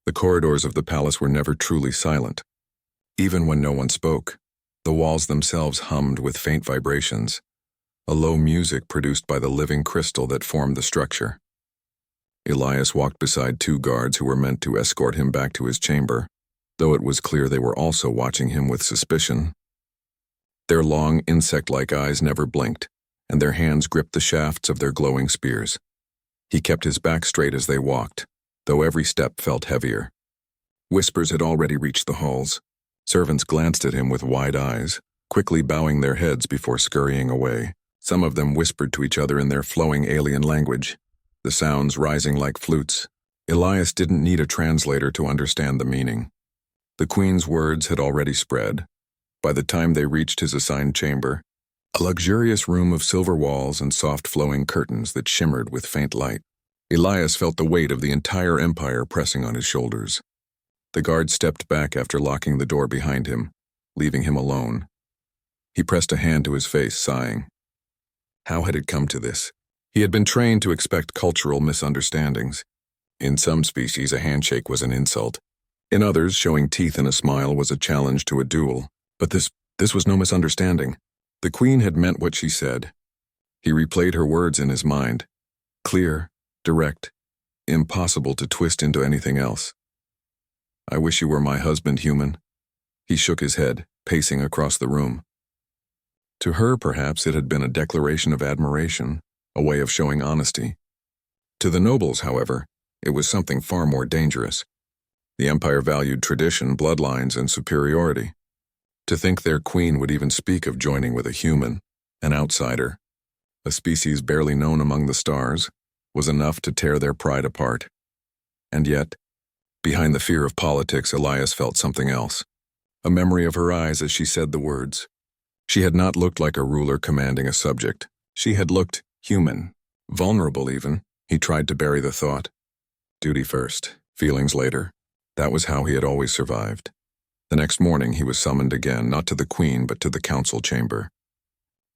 The corridors of the palace were never truly silent. Even when no one spoke, the walls themselves hummed with faint vibrations, a low music produced by the living crystal that formed the structure. Elias walked beside two guards who were meant to escort him back to his chamber, though it was clear they were also watching him with suspicion. Their long, insect-like eyes never blinked, and their hands gripped the shafts of their glowing spears. He kept his back straight as they walked, though every step felt heavier. Whispers had already reached the halls. Servants glanced at him with wide eyes, quickly bowing their heads before scurrying away. Some of them whispered to each other in their flowing alien language, the sounds rising like flutes. Elias didn't need a translator to understand the meaning. The queen's words had already spread. By the time they reached his assigned chamber, a luxurious room of silver walls and soft flowing curtains that shimmered with faint light, Elias felt the weight of the entire empire pressing on his shoulders. The guard stepped back after locking the door behind him, leaving him alone. He pressed a hand to his face, sighing. How had it come to this? He had been trained to expect cultural misunderstandings. In some species, a handshake was an insult. In others, showing teeth in a smile was a challenge to a duel. But this was no misunderstanding. The queen had meant what she said. He replayed her words in his mind. Clear, direct, impossible to twist into anything else. I wish you were my husband, human. He shook his head, pacing across the room. To her, perhaps, it had been a declaration of admiration, a way of showing honesty. To the nobles, however, it was something far more dangerous. The empire valued tradition, bloodlines, and superiority. To think their queen would even speak of joining with a human, an outsider, a species barely known among the stars, was enough to tear their pride apart. And yet, behind the fear of politics, Elias felt something else, a memory of her eyes as she said the words. She had not looked like a ruler commanding a subject. She had looked human, vulnerable even. He tried to bury the thought. Duty first, feelings later. That was how he had always survived. The next morning he was summoned again, not to the queen but to the council chamber.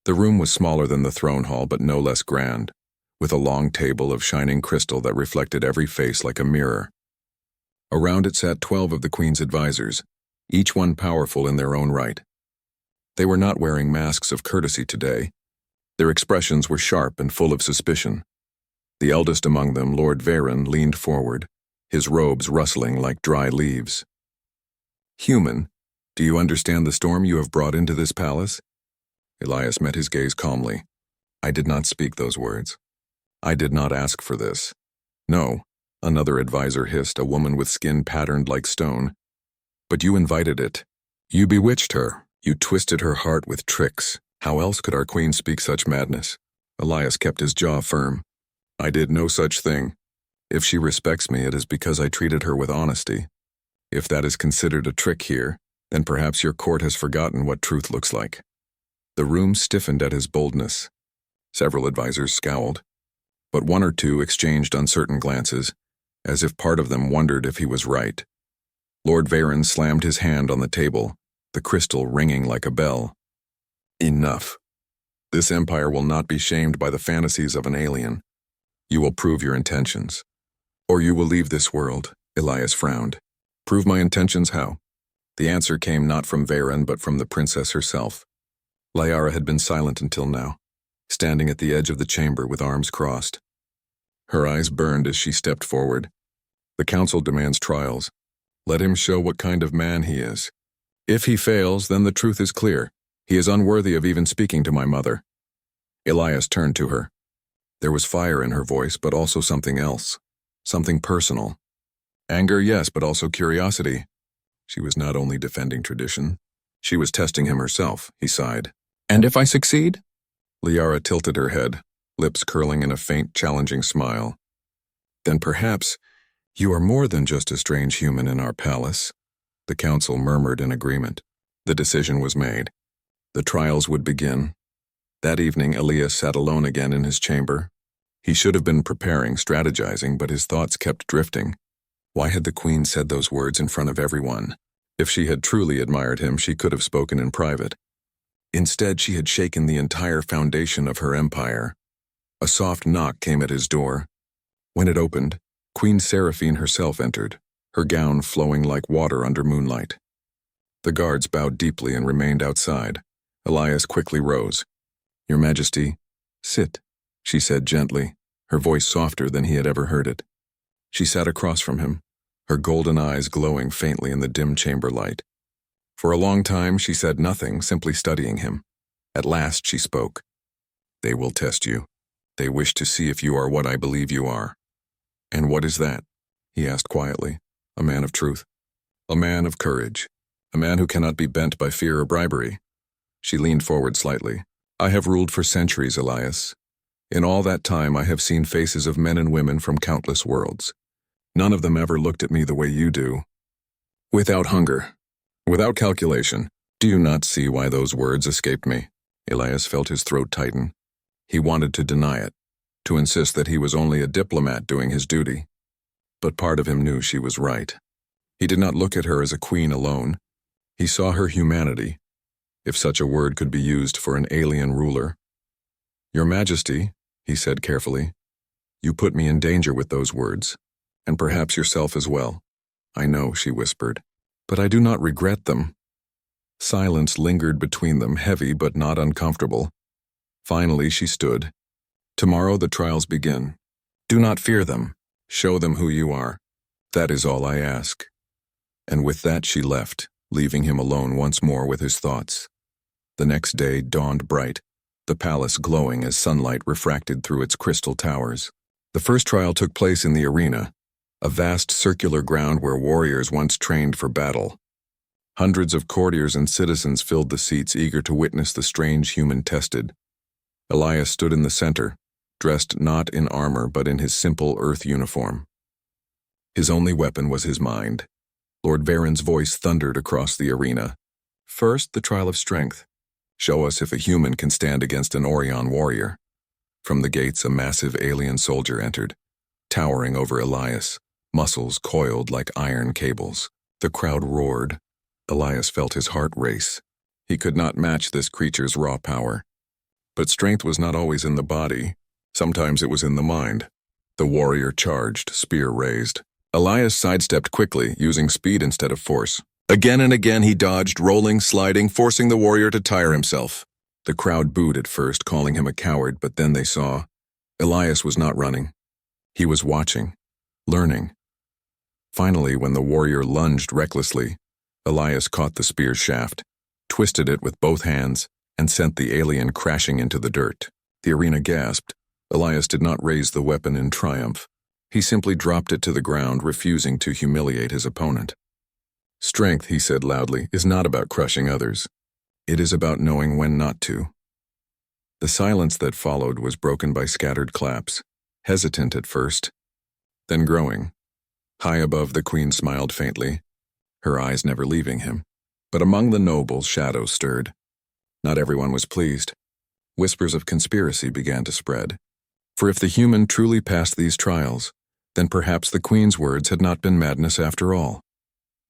The room was smaller than the throne hall but no less grand, with a long table of shining crystal that reflected every face like a mirror. Around it sat 12 of the queen's advisors, each one powerful in their own right. They were not wearing masks of courtesy today. Their expressions were sharp and full of suspicion. The eldest among them, Lord Varen, leaned forward, his robes rustling like dry leaves. Human, do you understand the storm you have brought into this palace? Elias met his gaze calmly. I did not speak those words. I did not ask for this. No, another advisor hissed, a woman with skin patterned like stone. But you invited it. You bewitched her. You twisted her heart with tricks. How else could our queen speak such madness? Elias kept his jaw firm. I did no such thing. If she respects me, it is because I treated her with honesty. If that is considered a trick here, then perhaps your court has forgotten what truth looks like. The room stiffened at his boldness. Several advisors scowled, but one or two exchanged uncertain glances, as if part of them wondered if he was right. Lord Varen slammed his hand on the table, the crystal ringing like a bell. Enough. This empire will not be shamed by the fantasies of an alien. You will prove your intentions. Or you will leave this world, Elias frowned. Prove my intentions how? The answer came not from Varen but from the princess herself. Liara had been silent until now, standing at the edge of the chamber with arms crossed. Her eyes burned as she stepped forward. The council demands trials. Let him show what kind of man he is. If he fails, then the truth is clear. He is unworthy of even speaking to my mother. Elias turned to her. There was fire in her voice, but also something else. Something personal. Anger, yes, but also curiosity. She was not only defending tradition, she was testing him herself, he sighed. And if I succeed? Liara tilted her head, lips curling in a faint, challenging smile. Then perhaps you are more than just a strange human in our palace. The council murmured in agreement. The decision was made. The trials would begin. That evening, Elias sat alone again in his chamber. He should have been preparing, strategizing, but his thoughts kept drifting. Why had the queen said those words in front of everyone? If she had truly admired him, she could have spoken in private. Instead, she had shaken the entire foundation of her empire. A soft knock came at his door. When it opened, Queen Seraphine herself entered, her gown flowing like water under moonlight. The guards bowed deeply and remained outside. Elias quickly rose. "Your Majesty, sit," she said gently, her voice softer than he had ever heard it. She sat across from him, her golden eyes glowing faintly in the dim chamber light. For a long time she said nothing, simply studying him. At last she spoke. "They will test you. They wish to see if you are what I believe you are." "And what is that?" he asked quietly. "A man of truth. A man of courage. A man who cannot be bent by fear or bribery." She leaned forward slightly. "I have ruled for centuries, Elias. In all that time I have seen faces of men and women from countless worlds. None of them ever looked at me the way you do. Without hunger. Without calculation. Do you not see why those words escaped me?" Elias felt his throat tighten. He wanted to deny it, to insist that he was only a diplomat doing his duty. But part of him knew she was right. He did not look at her as a queen alone. He saw her humanity, if such a word could be used for an alien ruler. "Your Majesty," he said carefully, "you put me in danger with those words, and perhaps yourself as well." "I know," she whispered, "but I do not regret them." Silence lingered between them, heavy but not uncomfortable. Finally she stood. "Tomorrow the trials begin. Do not fear them. Show them who you are. That is all I ask." And with that she left, leaving him alone once more with his thoughts. The next day dawned bright, the palace glowing as sunlight refracted through its crystal towers. The first trial took place in the arena, a vast circular ground where warriors once trained for battle. Hundreds of courtiers and citizens filled the seats, eager to witness the strange human tested. Elias stood in the center, dressed not in armor but in his simple earth uniform. His only weapon was his mind. Lord Varen's voice thundered across the arena. "First, the trial of strength. Show us if a human can stand against an Orion warrior." From the gates a massive alien soldier entered, towering over Elias, muscles coiled like iron cables. The crowd roared. Elias felt his heart race. He could not match this creature's raw power. But strength was not always in the body. Sometimes it was in the mind. The warrior charged, spear raised. Elias sidestepped quickly, using speed instead of force. Again and again he dodged, rolling, sliding, forcing the warrior to tire himself. The crowd booed at first, calling him a coward, but then they saw Elias was not running. He was watching, learning. Finally, when the warrior lunged recklessly, Elias caught the spear shaft, twisted it with both hands, and sent the alien crashing into the dirt. The arena gasped. Elias did not raise the weapon in triumph. He simply dropped it to the ground, refusing to humiliate his opponent. "Strength," he said loudly, "is not about crushing others. It is about knowing when not to." The silence that followed was broken by scattered claps, hesitant at first, then growing. High above, the queen smiled faintly, her eyes never leaving him. But among the nobles, shadows stirred. Not everyone was pleased. Whispers of conspiracy began to spread. For if the human truly passed these trials, then perhaps the queen's words had not been madness after all.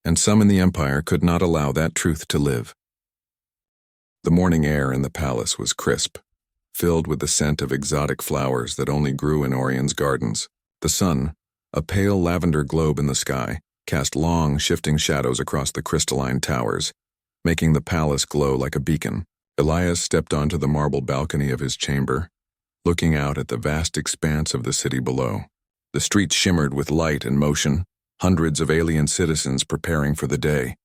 And some in the empire could not allow that truth to live. The morning air in the palace was crisp, filled with the scent of exotic flowers that only grew in Orion's gardens. The sun, a pale lavender globe in the sky, cast long, shifting shadows across the crystalline towers, making the palace glow like a beacon. Elias stepped onto the marble balcony of his chamber, looking out at the vast expanse of the city below. The streets shimmered with light and motion, hundreds of alien citizens preparing for the day.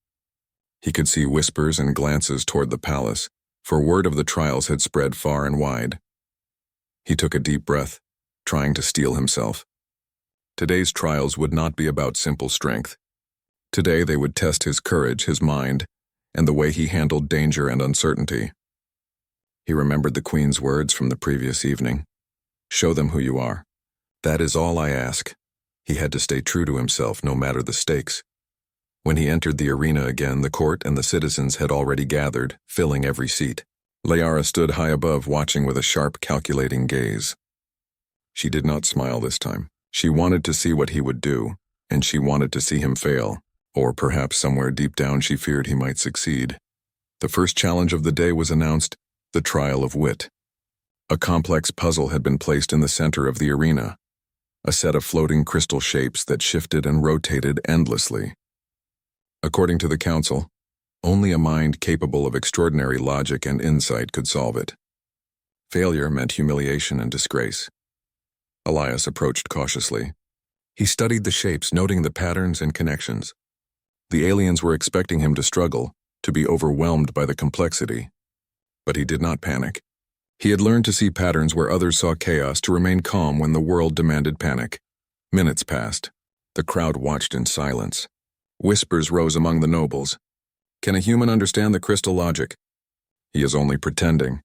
He could see whispers and glances toward the palace, for word of the trials had spread far and wide. He took a deep breath, trying to steel himself. Today's trials would not be about simple strength. Today they would test his courage, his mind, and the way he handled danger and uncertainty. He remembered the queen's words from the previous evening. "Show them who you are. That is all I ask." He had to stay true to himself, no matter the stakes. When he entered the arena again, the court and the citizens had already gathered, filling every seat. Liara stood high above, watching with a sharp, calculating gaze. She did not smile this time. She wanted to see what he would do, and she wanted to see him fail, or perhaps somewhere deep down she feared he might succeed. The first challenge of the day was announced, the trial of wit. A complex puzzle had been placed in the center of the arena. a set of floating crystal shapes that shifted and rotated endlessly. According to the council, only a mind capable of extraordinary logic and insight could solve it. Failure meant humiliation and disgrace. Elias approached cautiously. He studied the shapes, noting the patterns and connections. The aliens were expecting him to struggle, to be overwhelmed by the complexity. But he did not panic. He had learned to see patterns where others saw chaos, to remain calm when the world demanded panic. Minutes passed. The crowd watched in silence. Whispers rose among the nobles. Can a human understand the crystal logic? He is only pretending.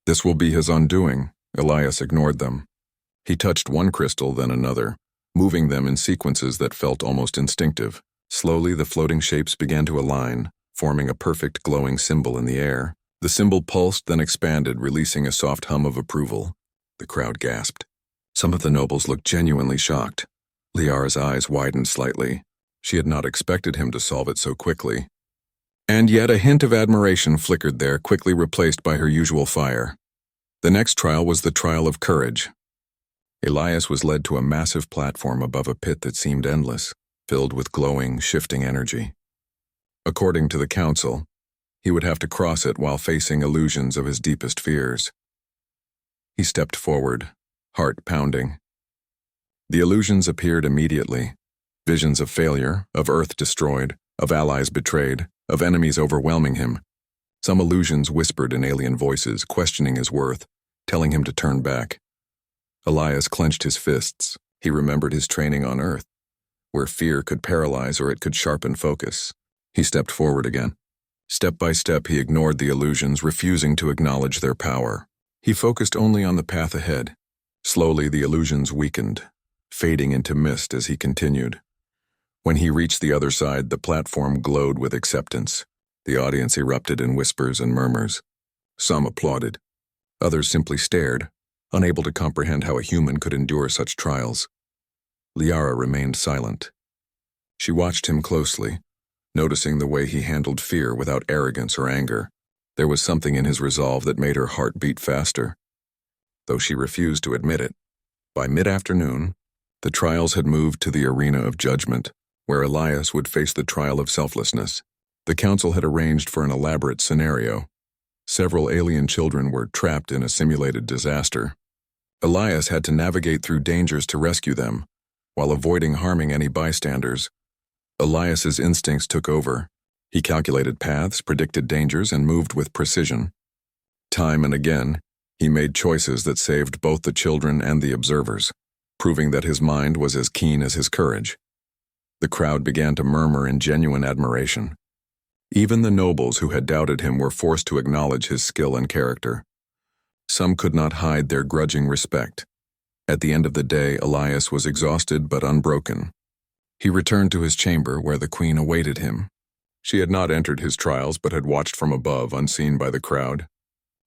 This will be his undoing. Elias ignored them. He touched one crystal, then another, moving them in sequences that felt almost instinctive. Slowly, the floating shapes began to align, forming a perfect glowing symbol in the air. The symbol pulsed, then expanded, releasing a soft hum of approval. The crowd gasped. Some of the nobles looked genuinely shocked. Liara's eyes widened slightly. She had not expected him to solve it so quickly. And yet a hint of admiration flickered there, quickly replaced by her usual fire. The next trial was the trial of courage. Elias was led to a massive platform above a pit that seemed endless, filled with glowing, shifting energy. According to the council, he would have to cross it while facing illusions of his deepest fears. He stepped forward, heart pounding. The illusions appeared immediately. Visions of failure, of Earth destroyed, of allies betrayed, of enemies overwhelming him. Some illusions whispered in alien voices, questioning his worth, telling him to turn back. Elias clenched his fists. He remembered his training on Earth, where fear could paralyze or it could sharpen focus. He stepped forward again. Step by step, he ignored the illusions, refusing to acknowledge their power. He focused only on the path ahead. Slowly, the illusions weakened, fading into mist as he continued. When he reached the other side, the platform glowed with acceptance. The audience erupted in whispers and murmurs. Some applauded. Others simply stared, unable to comprehend how a human could endure such trials. Liara remained silent. She watched him closely, noticing the way he handled fear without arrogance or anger. There was something in his resolve that made her heart beat faster. Though she refused to admit it, by mid-afternoon, the trials had moved to the arena of judgment, where Elias would face the trial of selflessness. The council had arranged for an elaborate scenario. Several alien children were trapped in a simulated disaster. Elias had to navigate through dangers to rescue them, while avoiding harming any bystanders. Elias's instincts took over. He calculated paths, predicted dangers, and moved with precision. Time and again, he made choices that saved both the children and the observers, proving that his mind was as keen as his courage. The crowd began to murmur in genuine admiration. Even the nobles who had doubted him were forced to acknowledge his skill and character. Some could not hide their grudging respect. At the end of the day, Elias was exhausted but unbroken. He returned to his chamber where the queen awaited him. She had not entered his trials but had watched from above, unseen by the crowd.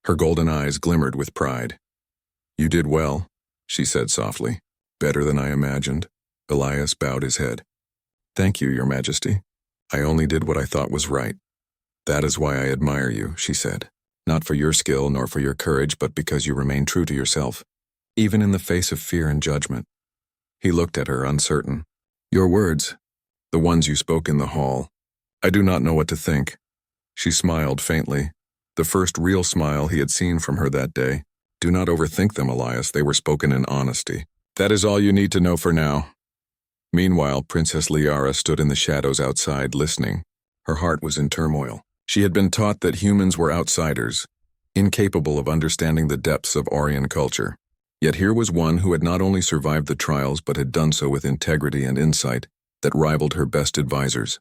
Her golden eyes glimmered with pride. "You did well," she said softly. "Better than I imagined." Elias bowed his head. "Thank you, Your Majesty. I only did what I thought was right." "That is why I admire you," she said. "Not for your skill nor for your courage, but because you remain true to yourself, even in the face of fear and judgment." He looked at her, uncertain. "Your words, the ones you spoke in the hall, I do not know what to think." She smiled faintly, the first real smile he had seen from her that day. "Do not overthink them, Elias. They were spoken in honesty. That is all you need to know for now." Meanwhile, Princess Liara stood in the shadows outside, listening. Her heart was in turmoil. She had been taught that humans were outsiders, incapable of understanding the depths of Aryan culture. Yet here was one who had not only survived the trials but had done so with integrity and insight that rivaled her best advisors.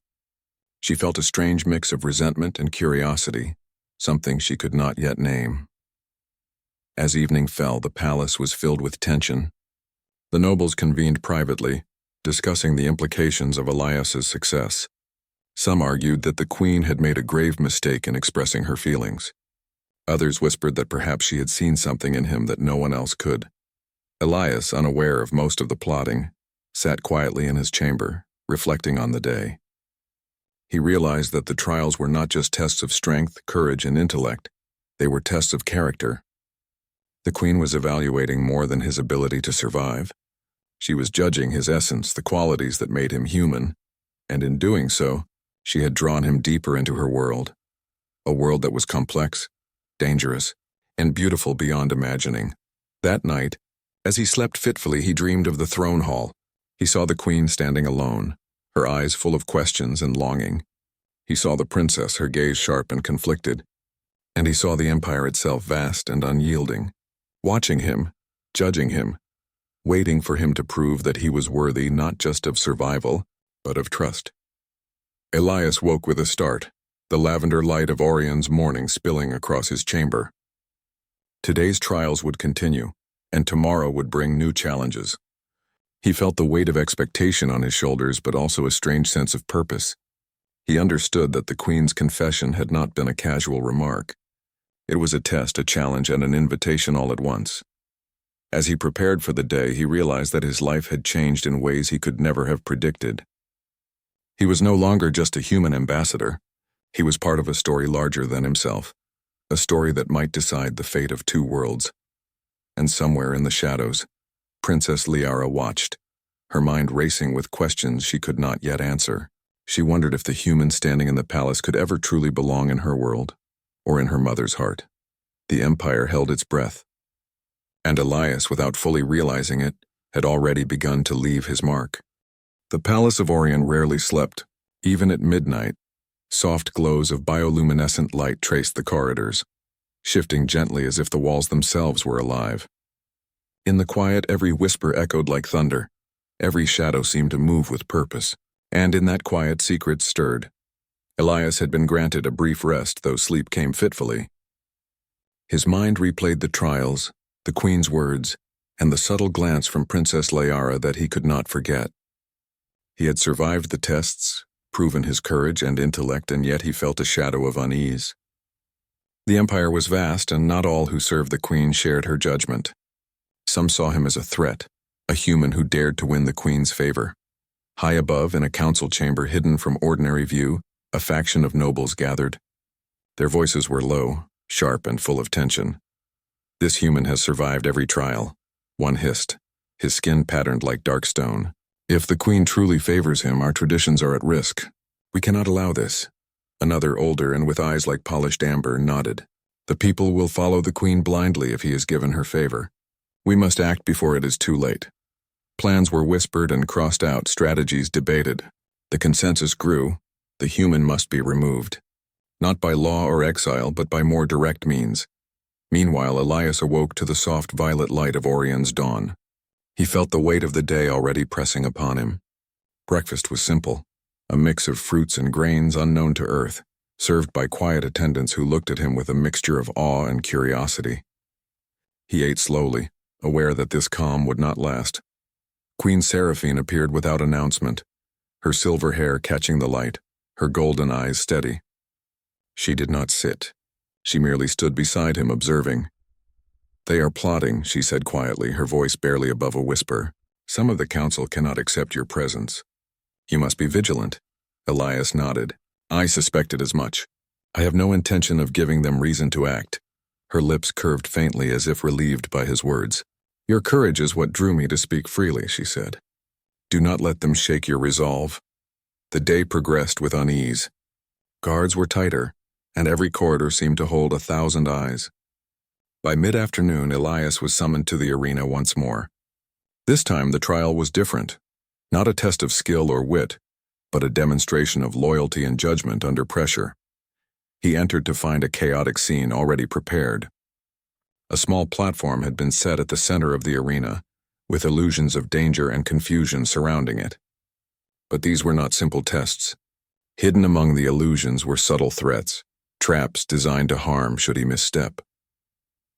She felt a strange mix of resentment and curiosity, something she could not yet name. As evening fell, the palace was filled with tension. The nobles convened privately, discussing the implications of Elias's success. Some argued that the queen had made a grave mistake in expressing her feelings. Others whispered that perhaps she had seen something in him that no one else could. Elias, unaware of most of the plotting, sat quietly in his chamber, reflecting on the day. He realized that the trials were not just tests of strength, courage, and intellect. They were tests of character. The queen was evaluating more than his ability to survive. She was judging his essence, the qualities that made him human, and in doing so, she had drawn him deeper into her world. A world that was complex, dangerous, and beautiful beyond imagining. That night, as he slept fitfully, he dreamed of the throne hall. He saw the queen standing alone, her eyes full of questions and longing. He saw the princess, her gaze sharp and conflicted. And he saw the empire itself vast and unyielding, watching him, judging him, waiting for him to prove that he was worthy not just of survival, but of trust. Elias woke with a start, the lavender light of Orion's morning spilling across his chamber. Today's trials would continue, and tomorrow would bring new challenges. He felt the weight of expectation on his shoulders, but also a strange sense of purpose. He understood that the queen's confession had not been a casual remark. It was a test, a challenge, and an invitation all at once. As he prepared for the day, he realized that his life had changed in ways he could never have predicted. He was no longer just a human ambassador. He was part of a story larger than himself, a story that might decide the fate of two worlds. And somewhere in the shadows, Princess Liara watched, her mind racing with questions she could not yet answer. She wondered if the human standing in the palace could ever truly belong in her world, or in her mother's heart. The empire held its breath, and Elias, without fully realizing it, had already begun to leave his mark. The Palace of Orion rarely slept. Even at midnight, soft glows of bioluminescent light traced the corridors, shifting gently as if the walls themselves were alive. In the quiet, every whisper echoed like thunder. Every shadow seemed to move with purpose. And in that quiet, secrets stirred. Elias had been granted a brief rest, though sleep came fitfully. His mind replayed the trials, the queen's words, and the subtle glance from Princess Liara that he could not forget. He had survived the tests, proven his courage and intellect, and yet he felt a shadow of unease. The empire was vast, and not all who served the queen shared her judgment. Some saw him as a threat, a human who dared to win the queen's favor. High above, in a council chamber hidden from ordinary view, a faction of nobles gathered. Their voices were low, sharp, and full of tension. "This human has survived every trial," one hissed, his skin patterned like dark stone. "If the queen truly favors him, our traditions are at risk. We cannot allow this." Another, older and with eyes like polished amber, nodded. "The people will follow the queen blindly if he is given her favor. We must act before it is too late." Plans were whispered and crossed out, strategies debated. The consensus grew: the human must be removed. Not by law or exile, but by more direct means. Meanwhile, Elias awoke to the soft violet light of Orion's dawn. He felt the weight of the day already pressing upon him. Breakfast was simple, a mix of fruits and grains unknown to Earth, served by quiet attendants who looked at him with a mixture of awe and curiosity. He ate slowly, aware that this calm would not last. Queen Seraphine appeared without announcement, her silver hair catching the light, her golden eyes steady. She did not sit. She merely stood beside him, observing. "They are plotting," she said quietly, her voice barely above a whisper. "Some of the council cannot accept your presence. You must be vigilant." Elias nodded. "I suspected as much. I have no intention of giving them reason to act." Her lips curved faintly as if relieved by his words. "Your courage is what drew me to speak freely," she said. "Do not let them shake your resolve." The day progressed with unease. Guards were tighter, and every corridor seemed to hold 1,000 eyes. By mid-afternoon, Elias was summoned to the arena once more. This time the trial was different. Not a test of skill or wit, but a demonstration of loyalty and judgment under pressure. He entered to find a chaotic scene already prepared. A small platform had been set at the center of the arena, with illusions of danger and confusion surrounding it. But these were not simple tests. Hidden among the illusions were subtle threats, traps designed to harm should he misstep.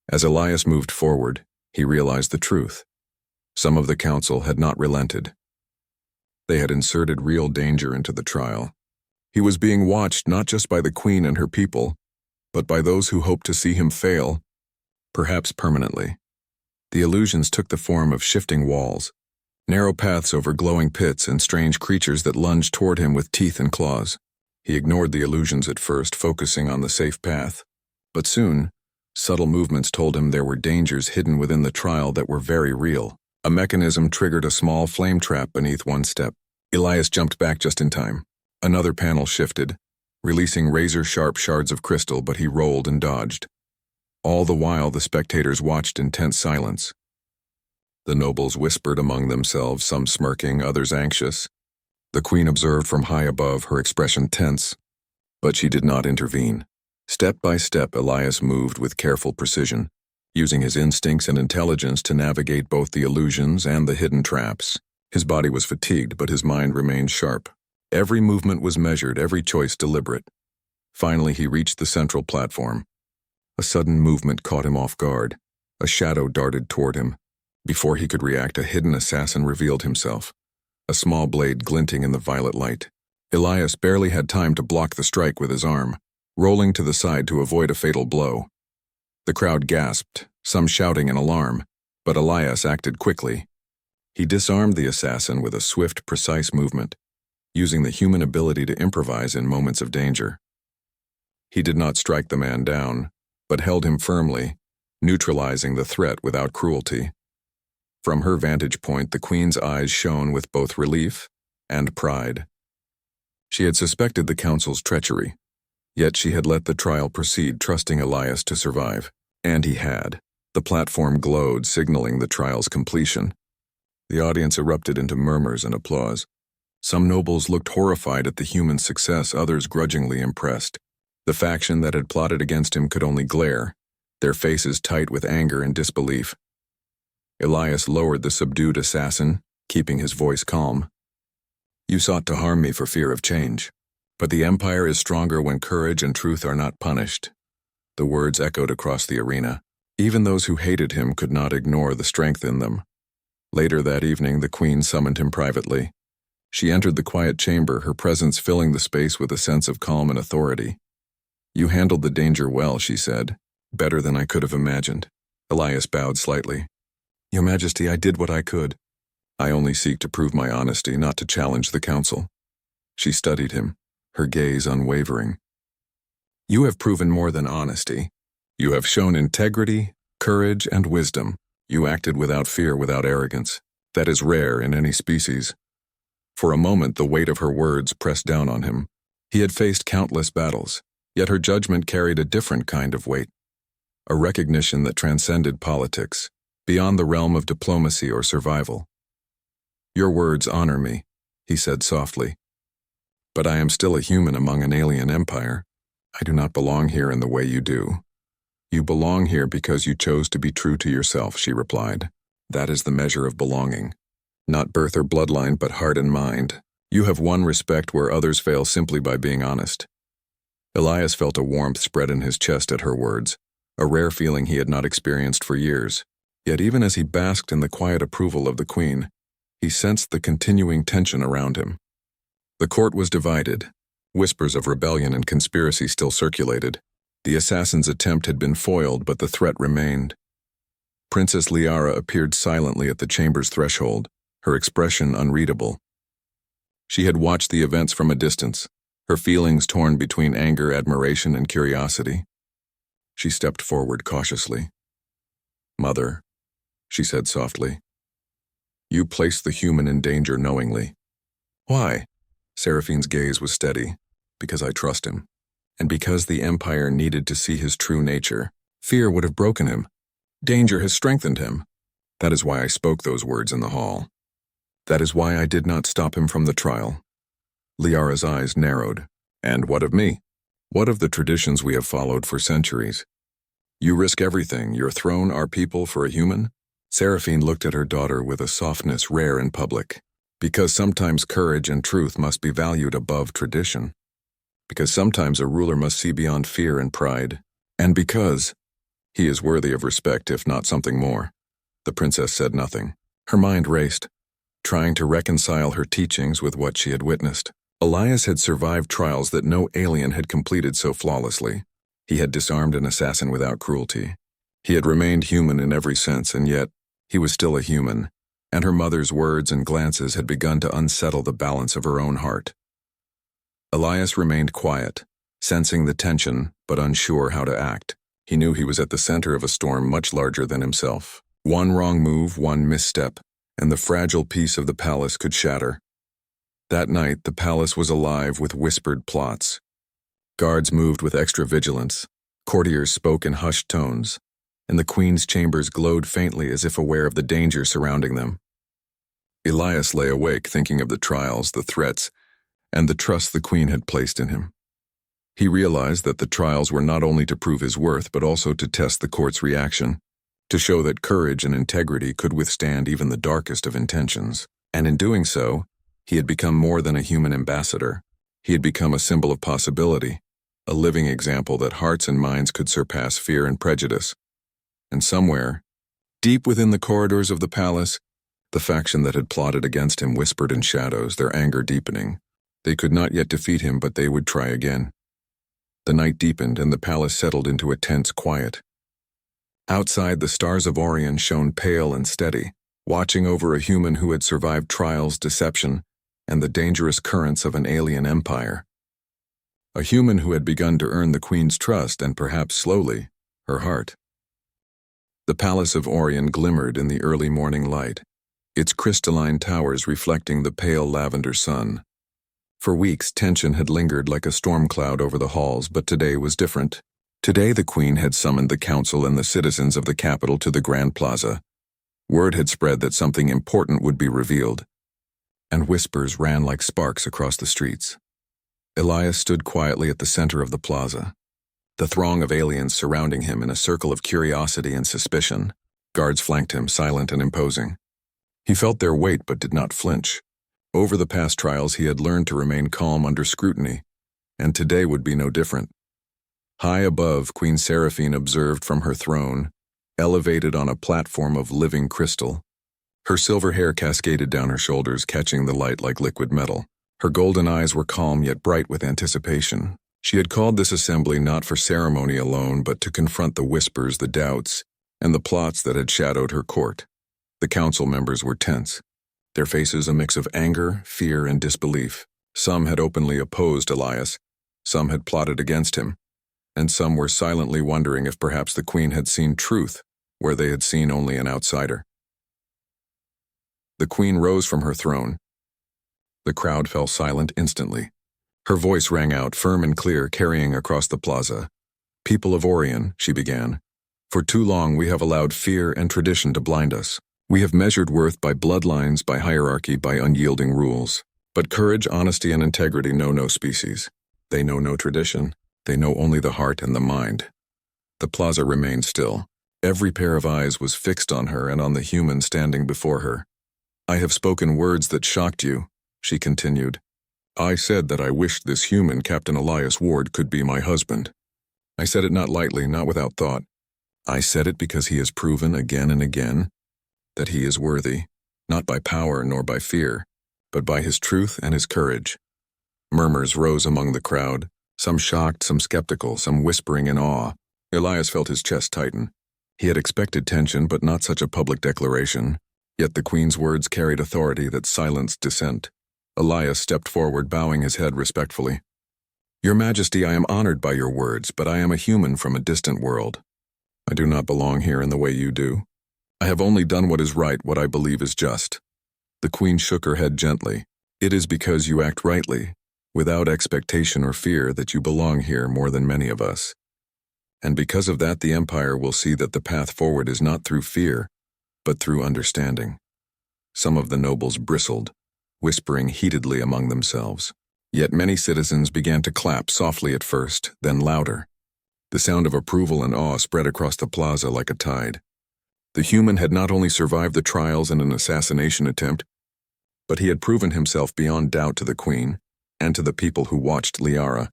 As Elias moved forward, he realized the truth. Some of the council had not relented. They had inserted real danger into the trial. He was being watched not just by the queen and her people, but by those who hoped to see him fail, perhaps permanently. The illusions took the form of shifting walls, narrow paths over glowing pits, and strange creatures that lunged toward him with teeth and claws. He ignored the illusions at first, focusing on the safe path. But soon, subtle movements told him there were dangers hidden within the trial that were very real. A mechanism triggered a small flame trap beneath one step. Elias jumped back just in time. Another panel shifted, releasing razor-sharp shards of crystal, but he rolled and dodged. All the while, the spectators watched in tense silence. The nobles whispered among themselves, some smirking, others anxious. The queen observed from high above, her expression tense, but she did not intervene. Step by step, Elias moved with careful precision, using his instincts and intelligence to navigate both the illusions and the hidden traps. His body was fatigued, but his mind remained sharp. Every movement was measured, every choice deliberate. Finally, he reached the central platform. A sudden movement caught him off guard. A shadow darted toward him. Before he could react, a hidden assassin revealed himself, a small blade glinting in the violet light. Elias barely had time to block the strike with his arm, rolling to the side to avoid a fatal blow. The crowd gasped, some shouting in alarm, but Elias acted quickly. He disarmed the assassin with a swift, precise movement, using the human ability to improvise in moments of danger. He did not strike the man down, but held him firmly, neutralizing the threat without cruelty. From her vantage point, the queen's eyes shone with both relief and pride. She had suspected the council's treachery, yet she had let the trial proceed, trusting Elias to survive. And he had. The platform glowed, signaling the trial's completion. The audience erupted into murmurs and applause. Some nobles looked horrified at the human success, others grudgingly impressed. The faction that had plotted against him could only glare, their faces tight with anger and disbelief. Elias lowered the subdued assassin, keeping his voice calm. "You sought to harm me for fear of change, but the empire is stronger when courage and truth are not punished." The words echoed across the arena. Even those who hated him could not ignore the strength in them. Later that evening, the queen summoned him privately. She entered the quiet chamber, her presence filling the space with a sense of calm and authority. "You handled the danger well," she said. "Better than I could have imagined." Elias bowed slightly. "Your Majesty, I did what I could. I only seek to prove my honesty, not to challenge the council." She studied him, her gaze unwavering. "You have proven more than honesty. You have shown integrity, courage, and wisdom. You acted without fear, without arrogance. That is rare in any species." For a moment, the weight of her words pressed down on him. He had faced countless battles, yet her judgment carried a different kind of weight, a recognition that transcended politics, beyond the realm of diplomacy or survival. "Your words honor me," he said softly. "But I am still a human among an alien empire. I do not belong here in the way you do." "You belong here because you chose to be true to yourself," she replied. "That is the measure of belonging. Not birth or bloodline, but heart and mind. You have won respect where others fail simply by being honest." Elias felt a warmth spread in his chest at her words, a rare feeling he had not experienced for years. Yet even as he basked in the quiet approval of the queen, he sensed the continuing tension around him. The court was divided. Whispers of rebellion and conspiracy still circulated. The assassin's attempt had been foiled, but the threat remained. Princess Liara appeared silently at the chamber's threshold, her expression unreadable. She had watched the events from a distance, her feelings torn between anger, admiration, and curiosity. She stepped forward cautiously. "Mother," she said softly, "you placed the human in danger knowingly." "Why?" Seraphine's gaze was steady. "Because I trust him. And because the Empire needed to see his true nature. Fear would have broken him. Danger has strengthened him. That is why I spoke those words in the hall. That is why I did not stop him from the trial." Liara's eyes narrowed. "And what of me? What of the traditions we have followed for centuries? You risk everything, your throne, our people, for a human?" Seraphine looked at her daughter with a softness rare in public. "Because sometimes courage and truth must be valued above tradition. Because sometimes a ruler must see beyond fear and pride. And because he is worthy of respect, if not something more." The princess said nothing. Her mind raced, trying to reconcile her teachings with what she had witnessed. Elias had survived trials that no alien had completed so flawlessly. He had disarmed an assassin without cruelty. He had remained human in every sense, and yet he was still a human, and her mother's words and glances had begun to unsettle the balance of her own heart. Elias remained quiet, sensing the tension but unsure how to act. He knew he was at the center of a storm much larger than himself. One wrong move, one misstep, and the fragile peace of the palace could shatter. That night, the palace was alive with whispered plots. Guards moved with extra vigilance, courtiers spoke in hushed tones, and the queen's chambers glowed faintly as if aware of the danger surrounding them. Elias lay awake thinking of the trials, the threats, and the trust the queen had placed in him. He realized that the trials were not only to prove his worth but also to test the court's reaction, to show that courage and integrity could withstand even the darkest of intentions. And in doing so, he had become more than a human ambassador. He had become a symbol of possibility, a living example that hearts and minds could surpass fear and prejudice. And somewhere, deep within the corridors of the palace, the faction that had plotted against him whispered in shadows, their anger deepening. They could not yet defeat him, but they would try again. The night deepened and the palace settled into a tense quiet. Outside, the stars of Orion shone pale and steady, watching over a human who had survived trials, deception, and the dangerous currents of an alien empire. A human who had begun to earn the queen's trust and perhaps slowly, her heart. The palace of Orion glimmered in the early morning light, its crystalline towers reflecting the pale lavender sun. For weeks, tension had lingered like a storm cloud over the halls, but today was different. Today the queen had summoned the council and the citizens of the capital to the Grand Plaza. Word had spread that something important would be revealed, and whispers ran like sparks across the streets. Elias stood quietly at the center of the plaza, the throng of aliens surrounding him in a circle of curiosity and suspicion. Guards flanked him, silent and imposing. He felt their weight but did not flinch. Over the past trials he had learned to remain calm under scrutiny, and today would be no different. High above, Queen Seraphine observed from her throne, elevated on a platform of living crystal. Her silver hair cascaded down her shoulders, catching the light like liquid metal. Her golden eyes were calm yet bright with anticipation. She had called this assembly not for ceremony alone, but to confront the whispers, the doubts, and the plots that had shadowed her court. The council members were tense, their faces a mix of anger, fear, and disbelief. Some had openly opposed Elias, some had plotted against him, and some were silently wondering if perhaps the queen had seen truth where they had seen only an outsider. The queen rose from her throne. The crowd fell silent instantly. Her voice rang out, firm and clear, carrying across the plaza. "People of Orion," she began, "for too long we have allowed fear and tradition to blind us. We have measured worth by bloodlines, by hierarchy, by unyielding rules. But courage, honesty, and integrity know no species. They know no tradition. They know only the heart and the mind." The plaza remained still. Every pair of eyes was fixed on her and on the human standing before her. "I have spoken words that shocked you," she continued. "I said that I wished this human, Captain Elias Ward, could be my husband. I said it not lightly, not without thought. I said it because he has proven again and again that he is worthy, not by power nor by fear, but by his truth and his courage." Murmurs rose among the crowd, some shocked, some skeptical, some whispering in awe. Elias felt his chest tighten. He had expected tension, but not such a public declaration. Yet the queen's words carried authority that silenced dissent. Elias stepped forward, bowing his head respectfully. "Your Majesty, I am honored by your words, but I am a human from a distant world. I do not belong here in the way you do. I have only done what is right, what I believe is just." The queen shook her head gently. "It is because you act rightly, without expectation or fear, that you belong here more than many of us. And because of that, the Empire will see that the path forward is not through fear, but through understanding." Some of the nobles bristled, whispering heatedly among themselves. Yet many citizens began to clap, softly at first, then louder. The sound of approval and awe spread across the plaza like a tide. The human had not only survived the trials and an assassination attempt, but he had proven himself beyond doubt to the queen and to the people who watched Liara.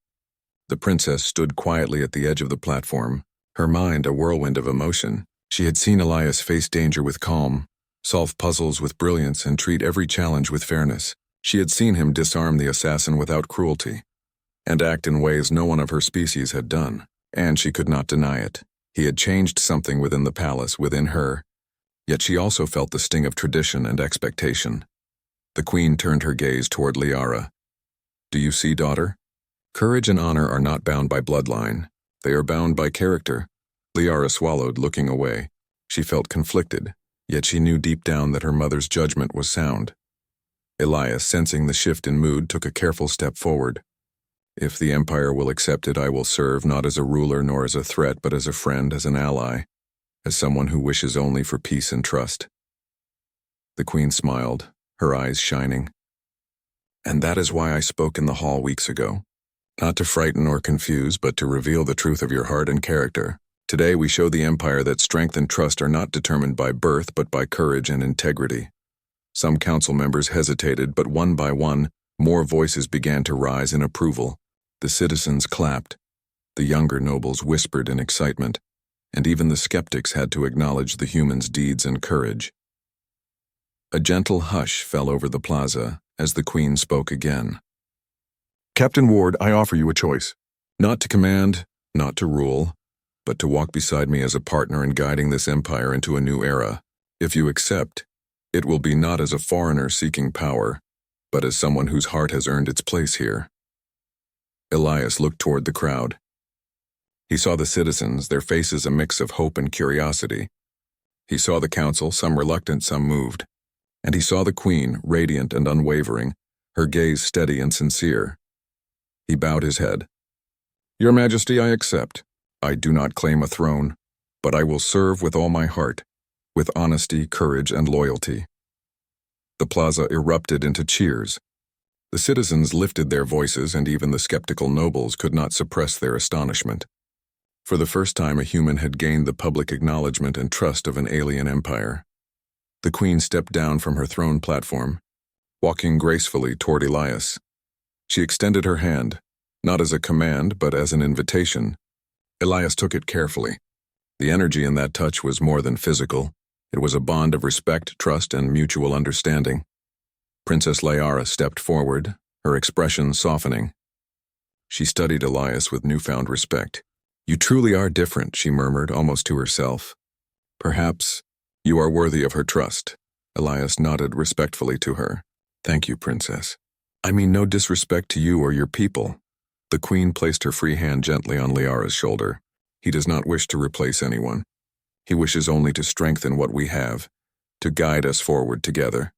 The princess stood quietly at the edge of the platform, her mind a whirlwind of emotion. She had seen Elias face danger with calm, solve puzzles with brilliance, and treat every challenge with fairness. She had seen him disarm the assassin without cruelty, and act in ways no one of her species had done, and she could not deny it. He had changed something within the palace, within her, yet she also felt the sting of tradition and expectation. The queen turned her gaze toward Liara. "Do you see, daughter? Courage and honor are not bound by bloodline. They are bound by character." Liara swallowed, looking away. She felt conflicted. Yet she knew deep down that her mother's judgment was sound. Elias, sensing the shift in mood, took a careful step forward. If the Empire will accept it, I will serve not as a ruler nor as a threat, but as a friend, as an ally, as someone who wishes only for peace and trust. The Queen smiled, her eyes shining. And that is why I spoke in the hall weeks ago. Not to frighten or confuse, but to reveal the truth of your heart and character. Today we show the Empire that strength and trust are not determined by birth, but by courage and integrity. Some council members hesitated, but one by one, more voices began to rise in approval. The citizens clapped. The younger nobles whispered in excitement, and even the skeptics had to acknowledge the humans' deeds and courage. A gentle hush fell over the plaza as the Queen spoke again. Captain Ward, I offer you a choice. Not to command, not to rule, but to walk beside me as a partner in guiding this empire into a new era. If you accept, it will be not as a foreigner seeking power, but as someone whose heart has earned its place here. Elias looked toward the crowd. He saw the citizens, their faces a mix of hope and curiosity. He saw the council, some reluctant, some moved. And he saw the Queen, radiant and unwavering, her gaze steady and sincere. He bowed his head. Your Majesty, I accept. I do not claim a throne, but I will serve with all my heart, with honesty, courage, and loyalty. The plaza erupted into cheers. The citizens lifted their voices, and even the skeptical nobles could not suppress their astonishment. For the first time, a human had gained the public acknowledgement and trust of an alien empire. The Queen stepped down from her throne platform, walking gracefully toward Elias. She extended her hand, not as a command, but as an invitation. Elias took it carefully. The energy in that touch was more than physical. It was a bond of respect, trust, and mutual understanding. Princess Liara stepped forward, her expression softening. She studied Elias with newfound respect. You truly are different, she murmured, almost to herself. Perhaps you are worthy of her trust. Elias nodded respectfully to her. Thank you, Princess. I mean no disrespect to you or your people. The Queen placed her free hand gently on Liara's shoulder. He does not wish to replace anyone. He wishes only to strengthen what we have, to guide us forward together.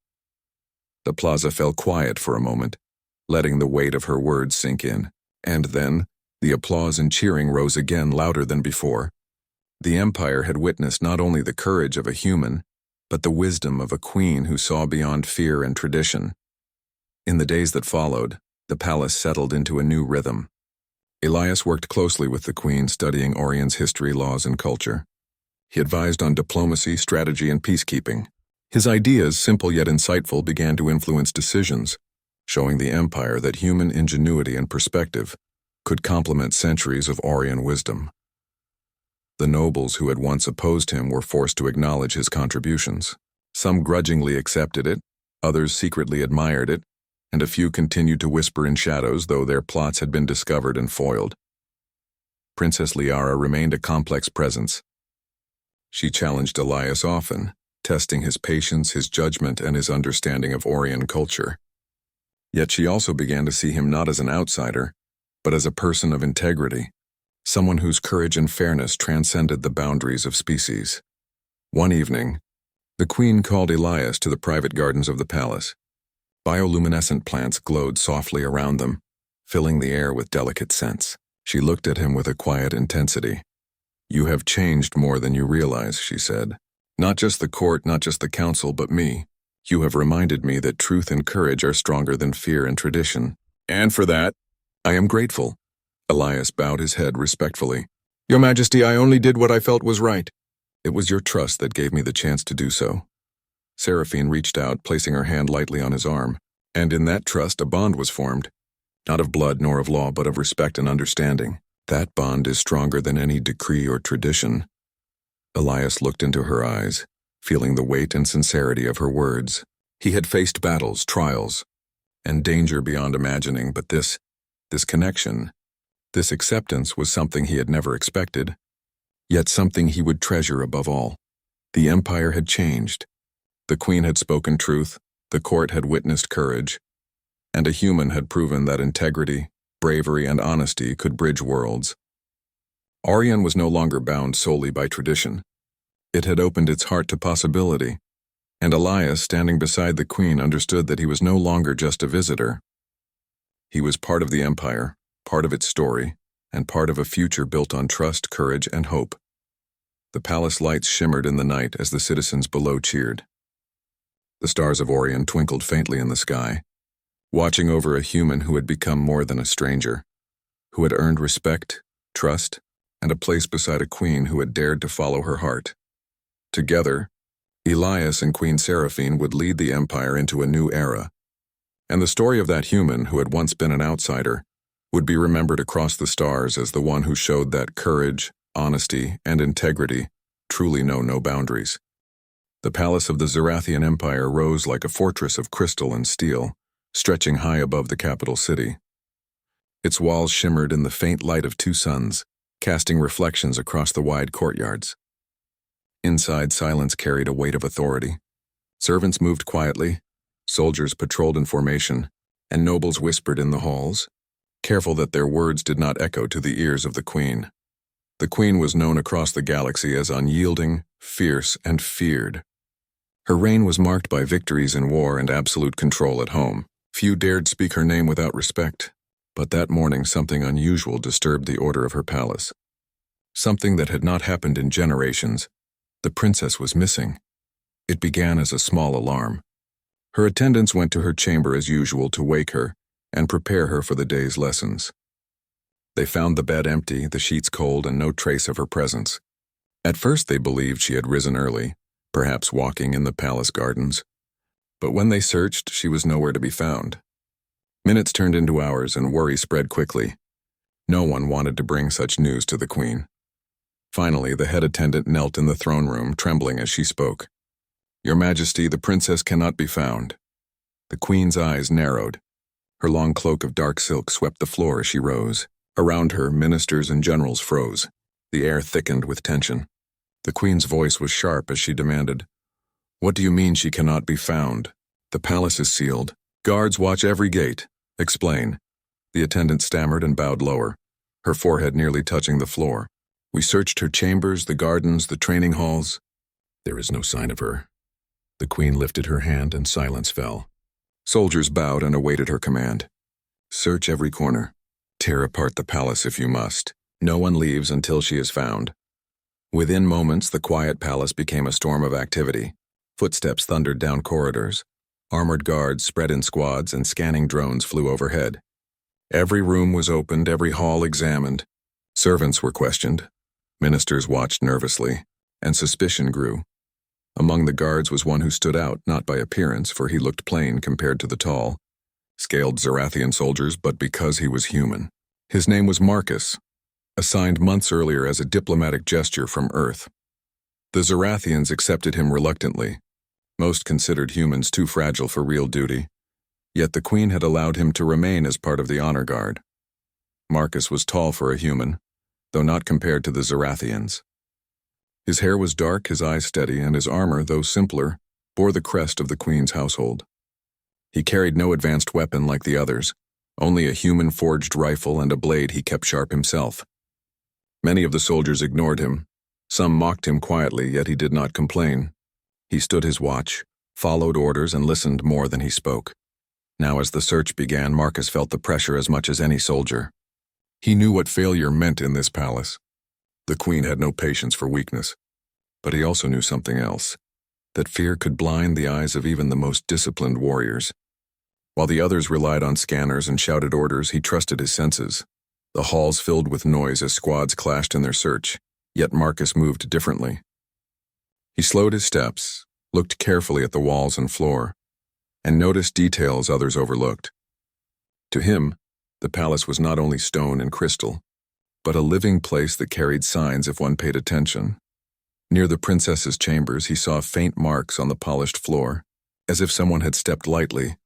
The plaza fell quiet for a moment, letting the weight of her words sink in, and then the applause and cheering rose again, louder than before. The Empire had witnessed not only the courage of a human, but the wisdom of a queen who saw beyond fear and tradition. In the days that followed, the palace settled into a new rhythm. Elias worked closely with the Queen, studying Orion's history, laws, and culture. He advised on diplomacy, strategy, and peacekeeping. His ideas, simple yet insightful, began to influence decisions, showing the Empire that human ingenuity and perspective could complement centuries of Orion wisdom. The nobles who had once opposed him were forced to acknowledge his contributions. Some grudgingly accepted it, others secretly admired it, and a few continued to whisper in shadows, though their plots had been discovered and foiled. Princess Liara remained a complex presence. She challenged Elias often, testing his patience, his judgment, and his understanding of Orion culture. Yet she also began to see him not as an outsider, but as a person of integrity, someone whose courage and fairness transcended the boundaries of species. One evening, the Queen called Elias to the private gardens of the palace. Bioluminescent plants glowed softly around them, filling the air with delicate scents. She looked at him with a quiet intensity. You have changed more than you realize, she said. Not just the court, not just the council, but me. You have reminded me that truth and courage are stronger than fear and tradition. And for that, I am grateful. Elias bowed his head respectfully. Your Majesty, I only did what I felt was right. It was your trust that gave me the chance to do so. Seraphine reached out, placing her hand lightly on his arm, and in that trust a bond was formed, not of blood nor of law, but of respect and understanding. That bond is stronger than any decree or tradition. Elias looked into her eyes, feeling the weight and sincerity of her words. He had faced battles, trials, and danger beyond imagining, but this connection, this acceptance was something he had never expected, yet something he would treasure above all. The Empire had changed. The Queen had spoken truth, the court had witnessed courage, and a human had proven that integrity, bravery, and honesty could bridge worlds. Orion was no longer bound solely by tradition. It had opened its heart to possibility, and Elias, standing beside the queen, understood that he was no longer just a visitor. He was part of the empire, part of its story, and part of a future built on trust, courage, and hope. The palace lights shimmered in the night as the citizens below cheered. The stars of Orion twinkled faintly in the sky, watching over a human who had become more than a stranger, who had earned respect, trust, and a place beside a queen who had dared to follow her heart. Together, Elias and Queen Seraphine would lead the empire into a new era, and the story of that human who had once been an outsider would be remembered across the stars as the one who showed that courage, honesty, and integrity truly know no boundaries. The palace of the Zerathian Empire rose like a fortress of crystal and steel, stretching high above the capital city. Its walls shimmered in the faint light of two suns, casting reflections across the wide courtyards. Inside, silence carried a weight of authority. Servants moved quietly, soldiers patrolled in formation, and nobles whispered in the halls, careful that their words did not echo to the ears of the queen. The queen was known across the galaxy as unyielding, fierce, and feared. Her reign was marked by victories in war and absolute control at home. Few dared speak her name without respect, but that morning something unusual disturbed the order of her palace. Something that had not happened in generations. The princess was missing. It began as a small alarm. Her attendants went to her chamber as usual to wake her and prepare her for the day's lessons. They found the bed empty, the sheets cold, and no trace of her presence. At first they believed she had risen early, perhaps walking in the palace gardens. But when they searched, she was nowhere to be found. Minutes turned into hours, and worry spread quickly. No one wanted to bring such news to the queen. Finally, the head attendant knelt in the throne room, trembling as she spoke. "Your Majesty, the princess cannot be found." The queen's eyes narrowed. Her long cloak of dark silk swept the floor as she rose. Around her, ministers and generals froze. The air thickened with tension. The queen's voice was sharp as she demanded, "What do you mean she cannot be found? The palace is sealed. Guards watch every gate. Explain." The attendant stammered and bowed lower, her forehead nearly touching the floor. "We searched her chambers, the gardens, the training halls. There is no sign of her." The queen lifted her hand and silence fell. Soldiers bowed and awaited her command. "Search every corner. Tear apart the palace if you must. No one leaves until she is found." Within moments, the quiet palace became a storm of activity. Footsteps thundered down corridors. Armored guards spread in squads, and scanning drones flew overhead. Every room was opened, every hall examined. Servants were questioned. Ministers watched nervously, and suspicion grew. Among the guards was one who stood out, not by appearance, for he looked plain compared to the tall, scaled Zerathian soldiers, but because he was human. His name was Marcus, assigned months earlier as a diplomatic gesture from Earth. The Zerathians accepted him reluctantly. Most considered humans too fragile for real duty, yet the queen had allowed him to remain as part of the honor guard. Marcus was tall for a human, though not compared to the Zerathians. His hair was dark, his eyes steady, and his armor, though simpler, bore the crest of the queen's household. He carried no advanced weapon like the others, only a human-forged rifle and a blade he kept sharp himself. Many of the soldiers ignored him. Some mocked him quietly, yet he did not complain. He stood his watch, followed orders, and listened more than he spoke. Now as the search began, Marcus felt the pressure as much as any soldier. He knew what failure meant in this palace. The queen had no patience for weakness. But he also knew something else, that fear could blind the eyes of even the most disciplined warriors. While the others relied on scanners and shouted orders, he trusted his senses. The halls filled with noise as squads clashed in their search, yet Marcus moved differently. He slowed his steps, looked carefully at the walls and floor, and noticed details others overlooked. To him, the palace was not only stone and crystal, but a living place that carried signs if one paid attention. Near the princess's chambers, he saw faint marks on the polished floor, as if someone had stepped lightly,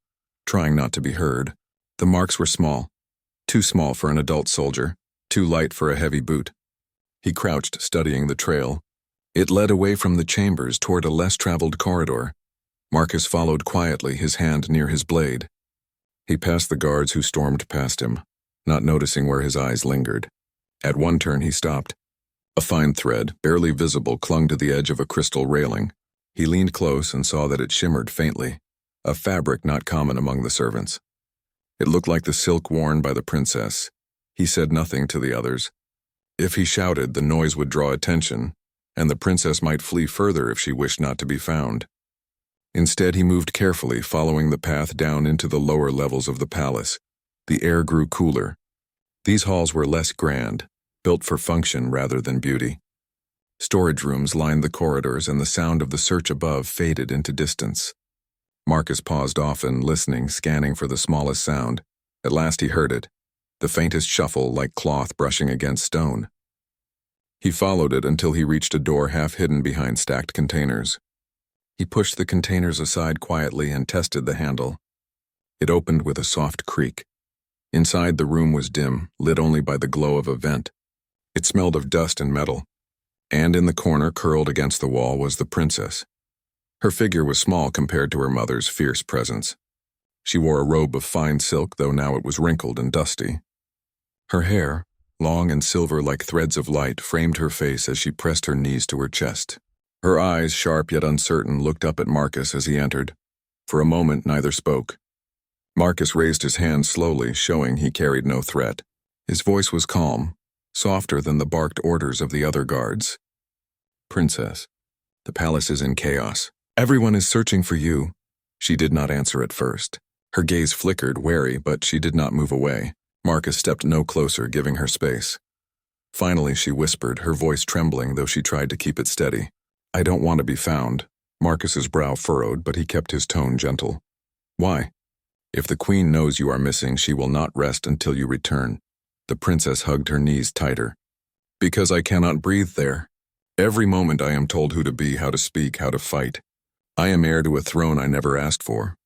trying not to be heard. The marks were small, too small for an adult soldier, too light for a heavy boot. He crouched, studying the trail. It led away from the chambers toward a less traveled corridor. Marcus followed quietly, his hand near his blade. He passed the guards who stormed past him, not noticing where his eyes lingered. At one turn he stopped. A fine thread, barely visible, clung to the edge of a crystal railing. He leaned close and saw that it shimmered faintly, a fabric not common among the servants. It looked like the silk worn by the princess. He said nothing to the others. If he shouted, the noise would draw attention, and the princess might flee further if she wished not to be found. Instead, he moved carefully, following the path down into the lower levels of the palace. The air grew cooler. These halls were less grand, built for function rather than beauty. Storage rooms lined the corridors, and the sound of the search above faded into distance. Marcus paused often, listening, scanning for the smallest sound. At last he heard it, the faintest shuffle like cloth brushing against stone. He followed it until he reached a door half hidden behind stacked containers. He pushed the containers aside quietly and tested the handle. It opened with a soft creak. Inside, the room was dim, lit only by the glow of a vent. It smelled of dust and metal. And in the corner, curled against the wall, was the princess. Her figure was small compared to her mother's fierce presence. She wore a robe of fine silk, though now it was wrinkled and dusty. Her hair, long and silver like threads of light, framed her face as she pressed her knees to her chest. Her eyes, sharp yet uncertain, looked up at Marcus as he entered. For a moment, neither spoke. Marcus raised his hand slowly, showing he carried no threat. His voice was calm, softer than the barked orders of the other guards. "Princess, the palace is in chaos. Everyone is searching for you." She did not answer at first. Her gaze flickered, wary, but she did not move away. Marcus stepped no closer, giving her space. Finally, she whispered, her voice trembling, though she tried to keep it steady. "I don't want to be found." Marcus's brow furrowed, but he kept his tone gentle. "Why?" "If the queen knows you are missing, she will not rest until you return." The princess hugged her knees tighter. "Because I cannot breathe there. Every moment I am told who to be, how to speak, how to fight. I am heir to a throne I never asked for.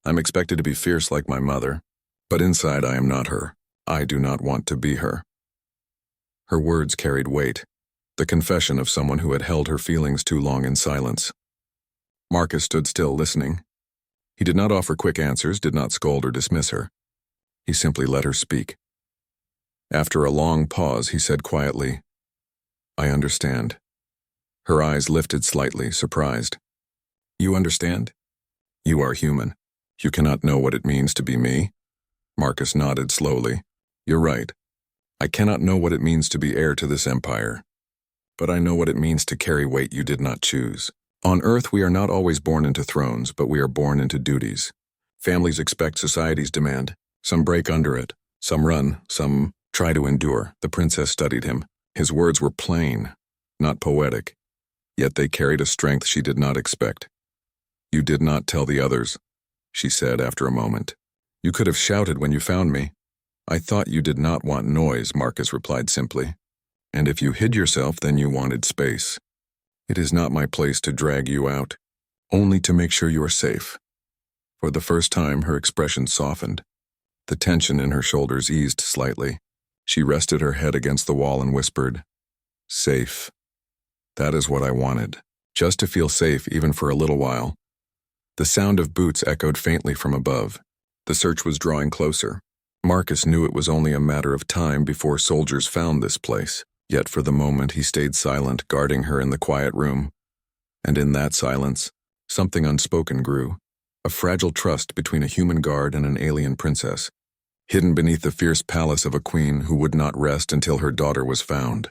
I'm expected to be fierce like my mother, but inside I am not her. I do not want to be her." Her words carried weight, the confession of someone who had held her feelings too long in silence. Marcus stood still, listening. He did not offer quick answers, did not scold or dismiss her. He simply let her speak. After a long pause, he said quietly, "I understand." Her eyes lifted slightly, surprised. "You understand? You are human. You cannot know what it means to be me?" Marcus nodded slowly. "You're right. I cannot know what it means to be heir to this empire. But I know what it means to carry weight you did not choose. On Earth, we are not always born into thrones, but we are born into duties. Families expect society's demand. Some break under it. Some run. Some try to endure." The princess studied him. His words were plain, not poetic, yet they carried a strength she did not expect. "You did not tell the others," she said after a moment. "You could have shouted when you found me." "I thought you did not want noise," Marcus replied simply. "And if you hid yourself, then you wanted space. It is not my place to drag you out, only to make sure you are safe." For the first time, her expression softened. The tension in her shoulders eased slightly. She rested her head against the wall and whispered, "Safe. That is what I wanted. Just to feel safe, even for a little while." The sound of boots echoed faintly from above. The search was drawing closer. Marcus knew it was only a matter of time before soldiers found this place. Yet for the moment he stayed silent, guarding her in the quiet room. And in that silence, something unspoken grew, a fragile trust between a human guard and an alien princess, hidden beneath the fierce palace of a queen who would not rest until her daughter was found.